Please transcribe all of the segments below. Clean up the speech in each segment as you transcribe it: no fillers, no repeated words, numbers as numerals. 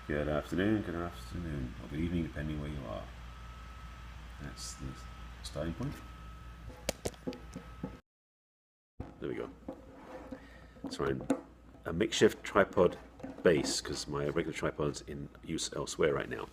Good afternoon, or good evening, depending where you are. That's the starting point. There we go. Sorry, a makeshift tripod base because my regular tripod's in use elsewhere right now.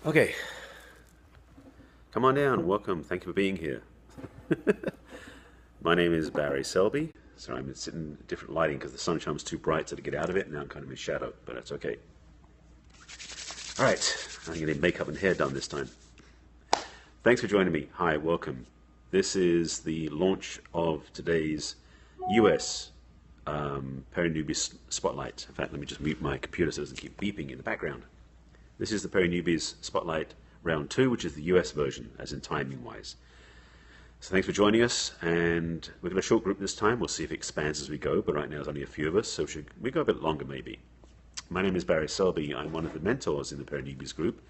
Okay, come on down. Welcome. Thank you for being here. My name is Barry Selby. Sorry, I'm sitting in different lighting because the sunshine's too bright to get out of it. Now I'm kind of in shadow, but that's okay. All right, I'm getting makeup and hair done this time. Thanks for joining me. Hi, welcome. This is the launch of today's US Peri-Newbies Spotlight. In fact, let me just mute my computer so it doesn't keep beeping in the background. This is the Peri-Newbies Spotlight Round 2, which is the US version, as in timing-wise. So thanks for joining us, and we've got a short group this time. We'll see if it expands as we go, but right now there's only a few of us, so we go a bit longer maybe. My name is Barry Selby. I'm one of the mentors in the Peri-Newbies group.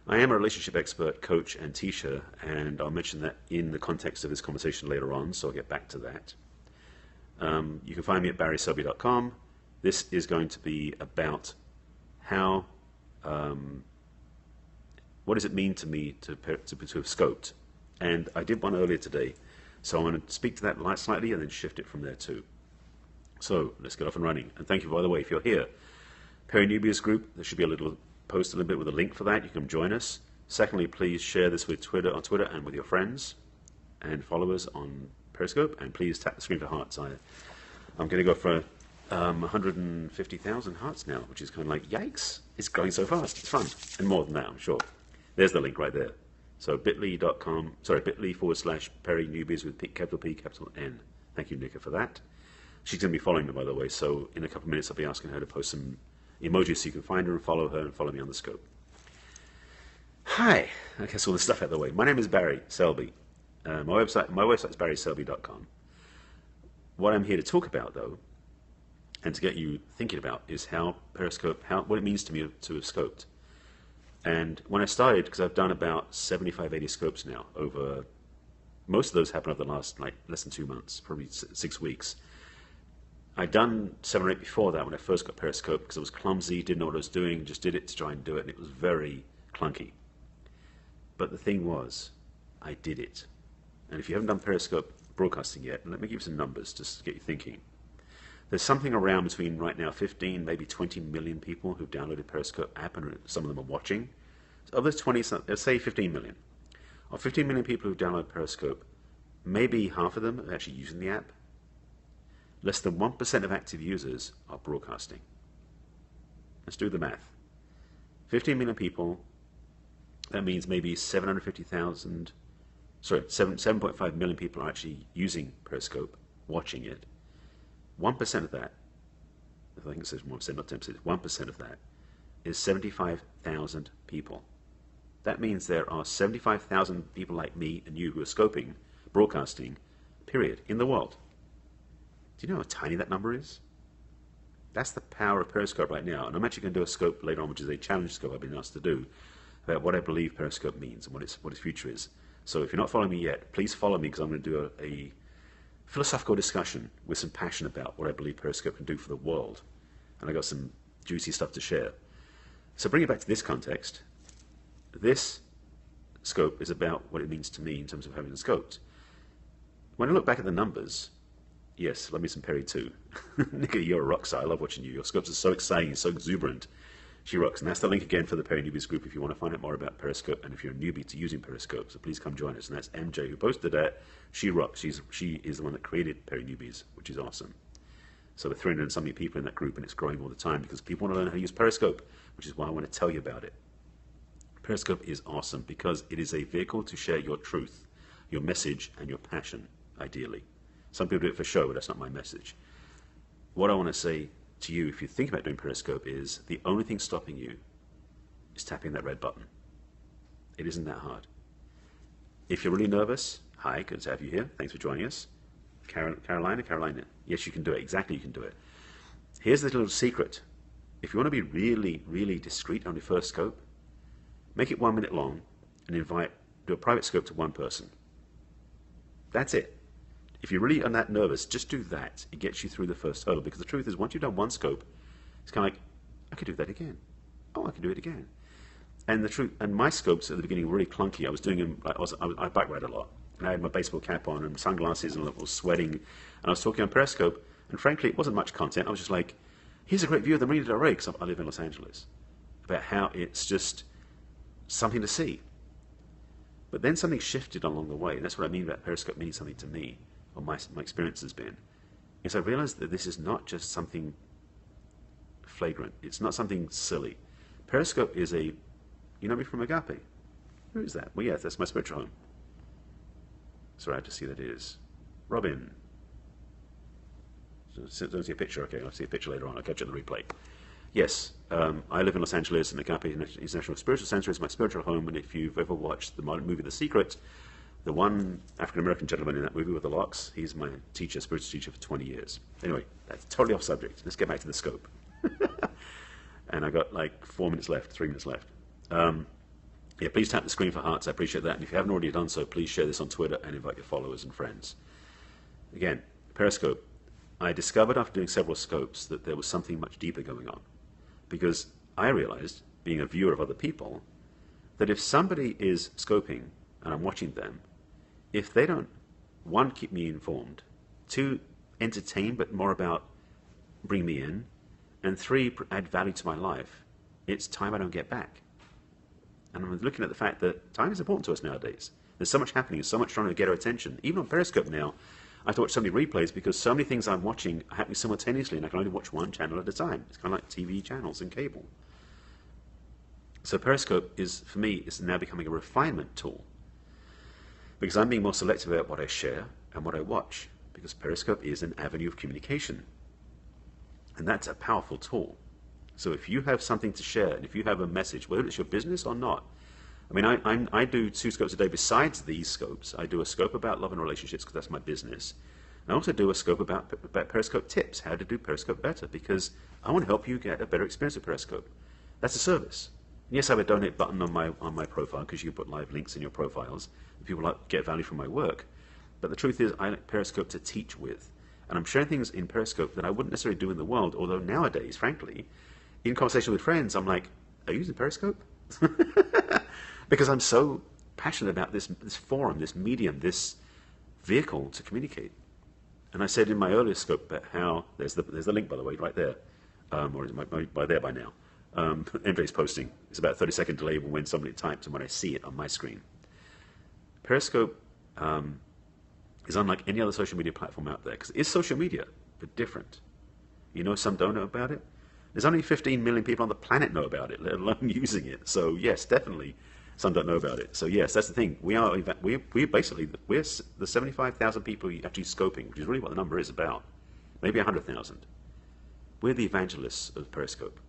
I am a relationship expert, coach, and teacher, and I'll mention that in the context of this conversation later on, so I'll get back to that. You can find me at barryselby.com. This is going to be about how, what does it mean to me to have scoped? And I did one earlier today, so I'm going to speak to that slightly and then shift it from there too. So let's get off and running. And thank you, by the way, if you're here. Peri-Newbies group, there should be a little post a little bit with a link for that. You can join us. Secondly, please share this with on Twitter and with your friends and followers on Periscope. And please tap the screen for hearts. I'm going to go for 150,000 hearts now, which is kind of like, yikes, it's growing so fast. It's fun. And more than that, I'm sure. There's the link right there. So bit.ly/Peri-Newbies with capital P, capital N. Thank you, Nika, for that. She's going to be following me, by the way, so in a couple of minutes I'll be asking her to post some emojis so you can find her and follow me on the scope. Hi. I guess all the stuff out of the way. My name is Barry Selby. My website is barryselby.com. What I'm here to talk about, though, and to get you thinking about, is how Periscope, what it means to me to have scoped. And when I started, because I've done about 75, 80 scopes now, most of those happened over the last less than 2 months, probably 6 weeks. I'd done 7 or 8 before that when I first got Periscope because I was clumsy, didn't know what I was doing, just did it to try and do it, and it was very clunky. But the thing was, I did it. And if you haven't done Periscope broadcasting yet, let me give you some numbers just to get you thinking. There's something around between right now 15, maybe 20 million people who've downloaded Periscope app, and some of them are watching. So of those 20, let's say 15 million. Of 15 million people who've downloaded Periscope, maybe half of them are actually using the app. Less than 1% of active users are broadcasting. Let's do the math. 15 million people, that means maybe 7.5 million people are actually using Periscope, watching it. 1% of that, I think it says 1%, not 10%, 1% of that is 75,000 people. That means there are 75,000 people like me and you who are scoping, broadcasting, period, in the world. Do you know how tiny that number is? That's the power of Periscope right now. And I'm actually going to do a scope later on, which is a challenge scope I've been asked to do, about what I believe Periscope means and what its future is. So if you're not following me yet, please follow me because I'm going to do a philosophical discussion with some passion about what I believe Periscope can do for the world. And I got some juicy stuff to share. So bring it back to this context. This scope is about what it means to me in terms of having scoped. When I look back at the numbers, yes, love me some Perry too. Nikki, you're a rock star. I love watching you. Your scopes are so exciting, so exuberant. She rocks. And that's the link again for the Peri-Newbies group if you want to find out more about Periscope and if you're a newbie to using Periscope. So please come join us. And that's MJ who posted that. She rocks. She is the one that created Peri-Newbies, which is awesome. So there are 300 and something people in that group, and it's growing all the time because people want to learn how to use Periscope, which is why I want to tell you about it. Periscope is awesome because it is a vehicle to share your truth, your message, and your passion, ideally. Some people do it for show, but that's not my message. What I want to say to you, if you think about doing Periscope, is the only thing stopping you is tapping that red button. It isn't that hard. If you're really nervous, hi, good to have you here. Thanks for joining us. Carolina. Yes, you can do it. Exactly, you can do it. Here's the little secret. If you want to be really, really discreet on your first scope, make it 1 minute long and do a private scope to one person. That's it. If you're really that nervous, just do that. It gets you through the first hurdle because the truth is once you've done one scope, it's kind of like I could do that again. Oh, I can do it again. And the truth, and my scopes at the beginning were really clunky. I was doing them, I bike ride a lot. And I had my baseball cap on and sunglasses and I was sweating. And I was talking on Periscope. And frankly, it wasn't much content. I was just like, here's a great view of the Marina del Rey, because I live in Los Angeles. About how it's just something to see. But then something shifted along the way. And that's what I mean about Periscope meaning something to me, or my experience has been. Is I realized that this is not just something flagrant. It's not something silly. Periscope is a, you know me from Agape. Who is that? Well, yes, that's my spiritual home. Sorry, I have to see that it is. Robin. So, don't see a picture. Okay, I'll see a picture later on. I'll catch it in the replay. Yes, I live in Los Angeles, and Agape International Spiritual Center is my spiritual home. And if you've ever watched the movie The Secret, the one African-American gentleman in that movie with the locks, he's my teacher, spiritual teacher for 20 years. Anyway, that's totally off subject. Let's get back to the scope. And I got like 4 minutes left, 3 minutes left. Yeah, please tap the screen for hearts. I appreciate that. And if you haven't already done so, please share this on Twitter and invite your followers and friends. Again, Periscope. I discovered after doing several scopes that there was something much deeper going on. Because I realized, being a viewer of other people, that if somebody is scoping and I'm watching them, if they don't, one, keep me informed, two, entertain but more about bring me in, and three, add value to my life, it's time I don't get back. And I'm looking at the fact that time is important to us nowadays. There's so much happening, so much trying to get our attention. Even on Periscope now, I have to watch so many replays because so many things I'm watching are happening simultaneously and I can only watch one channel at a time. It's kind of like TV channels and cable. So Periscope is, for me, is now becoming a refinement tool because I'm being more selective about what I share and what I watch because Periscope is an avenue of communication. And that's a powerful tool. So if you have something to share, and if you have a message, whether it's your business or not, I mean, I do 2 scopes a day besides these scopes. I do a scope about love and relationships because that's my business. And I also do a scope about Periscope tips, how to do Periscope better, because I want to help you get a better experience with Periscope. That's a service. And yes, I have a donate button on my profile because you put live links in your profiles. And people get value from my work. But the truth is, I like Periscope to teach with. And I'm sharing things in Periscope that I wouldn't necessarily do in the world, although nowadays, frankly, in conversation with friends, I'm like, are you using Periscope? Because I'm so passionate about this forum, this medium, this vehicle to communicate. And I said in my earlier scope about how, there's the link, by the way, right there, or is it by there by now. MJ's posting. It's about a 30-second delay when somebody types and when I see it on my screen. Periscope is unlike any other social media platform out there, because it is social media, but different. You know, some don't know about it. There's only 15 million people on the planet know about it, let alone using it. So yes, definitely, some don't know about it. So yes, that's the thing. We're basically the 75,000 people actually scoping, which is really what the number is about. Maybe 100,000. We're the evangelists of Periscope.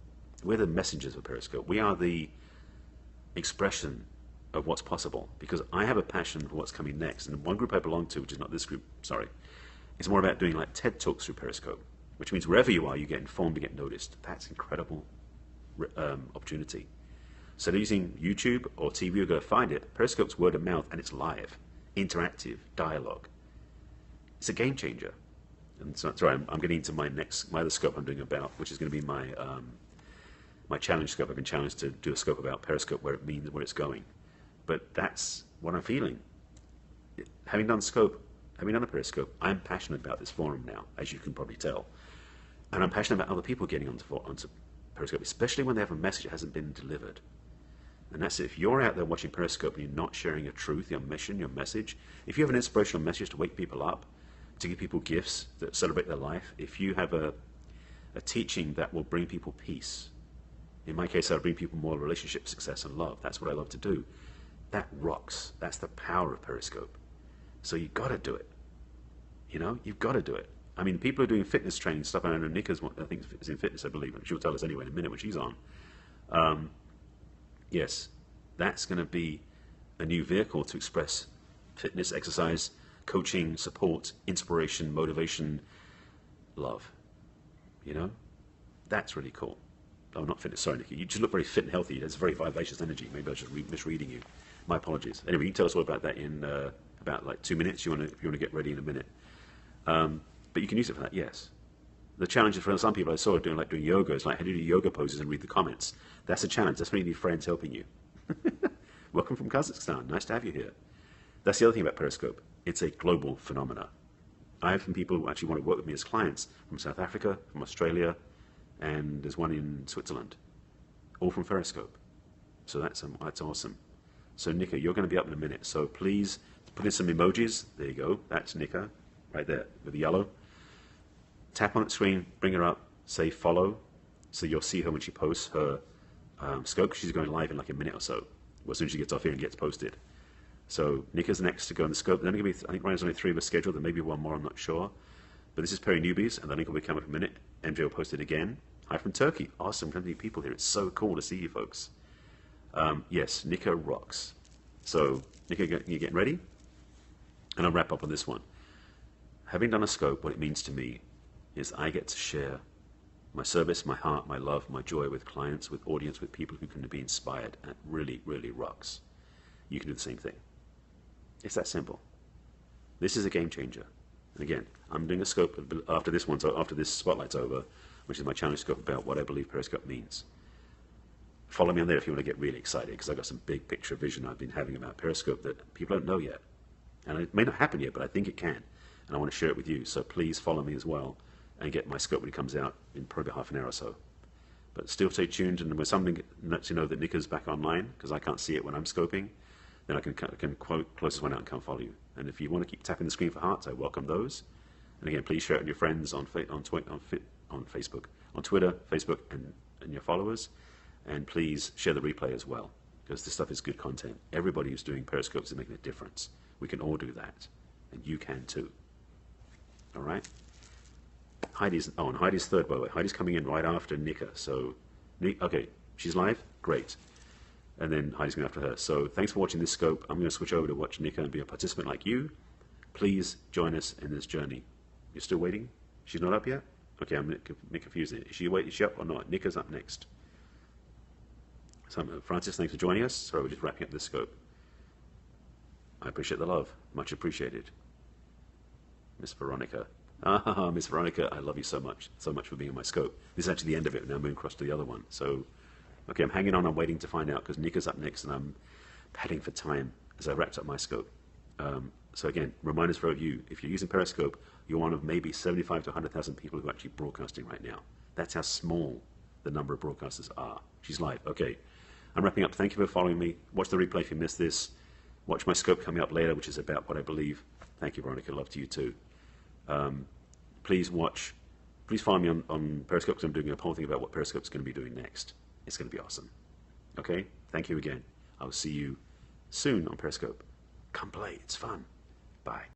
We're the messengers of Periscope. We are the expression of what's possible, because I have a passion for what's coming next. And one group I belong to, which is not this group, sorry, it's more about doing like TED Talks through Periscope, which means wherever you are, you get informed, you get noticed. That's incredible opportunity. So they're using YouTube or TV, you're going to find it. Periscope's word of mouth, and it's live, interactive, dialogue. It's a game changer. And so, sorry, I'm getting into my other scope I'm doing about, which is going to be my my challenge scope. I've been challenged to do a scope about Periscope, where it means, where it's going. But that's what I'm feeling. Having done the Periscope, I'm passionate about this forum now, as you can probably tell. And I'm passionate about other people getting onto Periscope, especially when they have a message that hasn't been delivered. And that's it. If you're out there watching Periscope and you're not sharing your truth, your mission, your message, if you have an inspirational message to wake people up, to give people gifts that celebrate their life, if you have a teaching that will bring people peace, in my case, I'll bring people more relationship success and love. That's what I love to do. That rocks. That's the power of Periscope. So you've got to do it. You know, you've got to do it. I mean, people are doing fitness training stuff. I know Nika's, I think, is in fitness, I believe. And she'll tell us anyway in a minute when she's on. Yes, that's going to be a new vehicle to express fitness, exercise, coaching, support, inspiration, motivation, love. You know, that's really cool. Oh, not fitness, sorry, Nikki. You just look very fit and healthy. There's very vivacious energy. Maybe I was just misreading you. My apologies. Anyway, you can tell us all about that in about like 2 minutes. If you want to get ready in a minute. But you can use it for that, yes. The challenge is for some people I saw doing yoga is like how do you do yoga poses and read the comments. That's a challenge. That's when you need friends helping you. Welcome from Kazakhstan. Nice to have you here. That's the other thing about Periscope. It's a global phenomena. I have some people who actually want to work with me as clients from South Africa, from Australia, and there's one in Switzerland, all from Periscope. So that's awesome. So Nika, you're going to be up in a minute. So please put in some emojis. There you go. That's Nika, right there with the yellow. Tap on the screen, bring her up, say follow, so you'll see her when she posts her scope. She's going live in like a minute or so. Well, as soon as she gets off here and gets posted. So Nika's next to go in the scope. Then going to be, I think Ryan's only 3 of us scheduled. There may be one more, I'm not sure. But this is Perry Newbies, and the link will be coming up in a minute. MJ will post it again. Hi from Turkey. Awesome, plenty of people here. It's so cool to see you folks. Yes, Nika rocks. So Nika, you getting ready? And I'll wrap up on this one. Having done a scope, what it means to me is I get to share my service, my heart, my love, my joy with clients, with audience, with people who can be inspired, and it really, really rocks. You can do the same thing. It's that simple. This is a game changer. And again, I'm doing a scope after this one, so after this spotlight's over, which is my challenge scope about what I believe Periscope means. Follow me on there if you want to get really excited, because I've got some big picture vision I've been having about Periscope that people don't know yet. And it may not happen yet, but I think it can. And I want to share it with you. So please follow me as well and get my scope when it comes out in probably half an hour or so. But still stay tuned, and when something lets you know that Nika's back online, because I can't see it when I'm scoping, then I can quote close this one out and come follow you. And if you want to keep tapping the screen for hearts, I welcome those. And again, please share it with your friends on Facebook, on Twitter, Facebook, and your followers. And please share the replay as well, because this stuff is good content. Everybody who's doing Periscopes is making a difference. We can all do that, and you can too. All right? Heidi's third, by the way. Heidi's coming in right after Nika. So, okay, she's live? Great. And then Heidi's going after her. So thanks for watching this scope. I'm going to switch over to watch Nika and be a participant like you. Please join us in this journey. You're still waiting? She's not up yet? Okay, I'm confused. Is she up or not? Nika's up next. So, Francis, thanks for joining us. Sorry, we're just wrapping up this scope. I appreciate the love. Much appreciated. Miss Veronica. Ah, Miss Veronica, I love you so much for being in my scope. This is actually the end of it. Now I'm moving across to the other one. So, okay, I'm hanging on. I'm waiting to find out because Nika's up next, and I'm padding for time as I wrapped up my scope. So again, reminders for you: if you're using Periscope, you're one of maybe 75 to 100,000 people who are actually broadcasting right now. That's how small the number of broadcasters are. She's live. Okay, I'm wrapping up. Thank you for following me. Watch the replay if you missed this. Watch my scope coming up later, which is about what I believe. Thank you, Veronica. Love to you too. Please follow me on Periscope, because I'm doing a whole thing about what Periscope's going to be doing next. It's going to be awesome. Okay? Thank you again. I'll see you soon on Periscope. Come play. It's fun. Bye.